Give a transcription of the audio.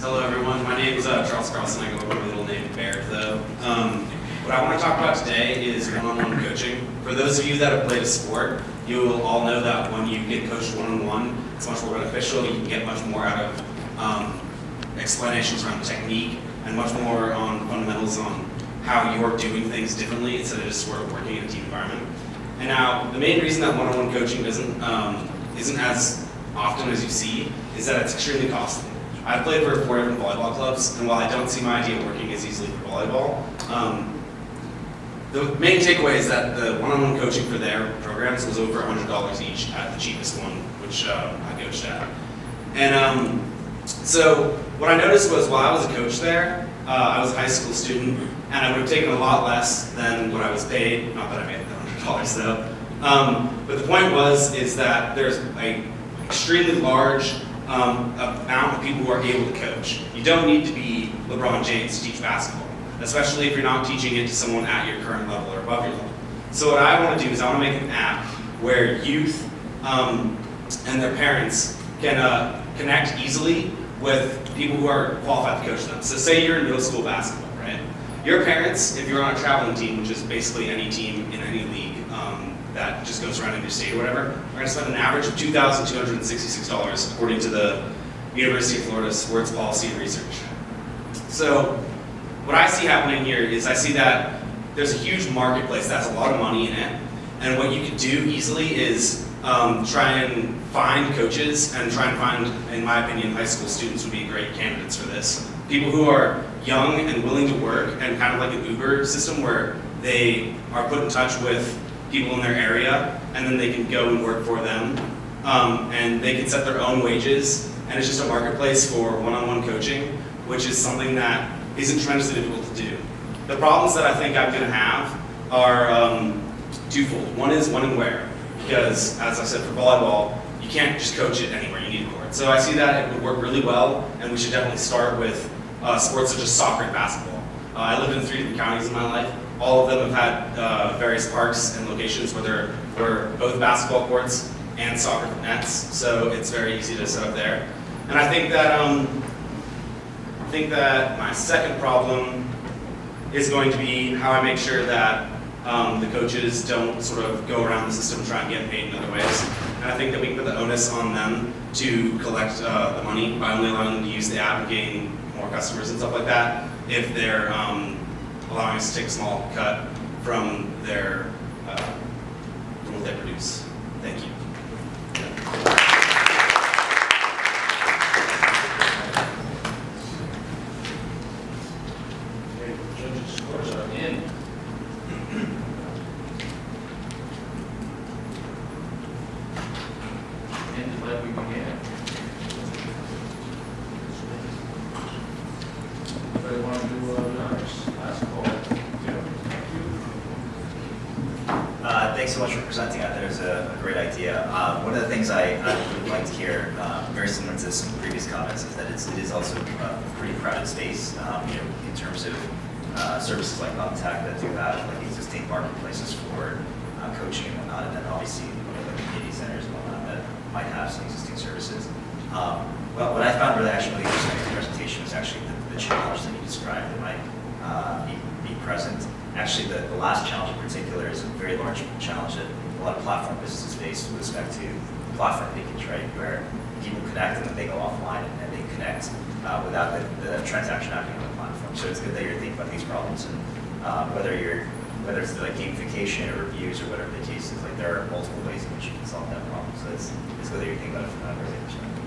Hello everyone, my name is Carlson. I go by my middle name Bayard though. What I want to talk about today is one-on-one coaching. For those of you that have played a sport, you will all know that when you get coached one-on-one, it's much more beneficial. You can get much more out of explanations around technique and much more on fundamentals on how you're doing things differently instead of just sort of working in a team environment. And now, the main reason that one-on-one coaching isn't as often as you see is that it's extremely costly. I've played for 4 different volleyball clubs, and while I don't see my idea working as easily for volleyball, the main takeaway is that the one-on-one coaching for their programs was over $100 each at the cheapest one, which I coached at. And so what I noticed was while I was a coach there, I was a high school student, and I would have taken a lot less than what I was paid. Not that I made $100 though. But the point is that there's an extremely large amount of people who are able to coach. You don't need to be LeBron James to teach basketball, especially if you're not teaching it to someone at your current level or above your level. So what I want to do is I want to make an app where youth and their parents can connect easily with people who are qualified to coach them. So say you're in middle school basketball, right? Your parents, if you're on a traveling team, which is basically any team in any league that just goes around in your state or whatever, are going to spend an average of $2,266 according to the University of Florida Sports Policy and Research. So what I see happening here is I see that there's a huge marketplace that has a lot of money in it, and what you could do easily is try and find coaches and try and find, in my opinion, high school students would be great candidates for this. People who are young and willing to work, and kind of like an Uber system where they are put in touch with people in their area and then they can go and work for them, and they can set their own wages, and it's just a marketplace for one-on-one coaching, which is something that isn't tremendously difficult to do. The problems that I think I'm going to have are twofold. One is when and where, because as I said for volleyball, you can't just coach it anywhere, you need a court. So I see that it would work really well, and we should definitely start with sports such as soccer and basketball. I lived in 3 different counties in my life. All of them have had various parks and locations where there were both basketball courts and soccer nets, so it's very easy to set up there. And I think that my second problem is going to be how I make sure that the coaches don't sort of go around the system and try and get paid in other ways. And I think that we can put the onus on them to collect the money by only allowing them to use the app and gain more customers and stuff like that if they're allowing us to take a small cut from their from what they produce. Thank you. Okay, judges' scores are in. And like we began. Anybody want to do the honors? Last call. Thanks so much for presenting. I thought it was a great idea. One of the things I would like to hear, very similar to some previous comments, is that it is also a pretty crowded space. In terms of services like Tech that do have like existing marketplaces for coaching and whatnot, and then obviously like community centers and whatnot that might have some existing services. Well, what I found really actually interesting in the presentation was actually the challenge that you described that might be present. Actually, the last challenge in particular is a very large challenge that a lot of platform businesses face with respect to platform leakage, right? Where people connect and then they go offline and they connect without the transaction happening on the platform. So it's good that you're thinking about these problems, and whether it's like gamification or reviews or whatever the case is, like there are multiple ways in which you can solve that problem. So it's good that you're thinking about it from that perspective.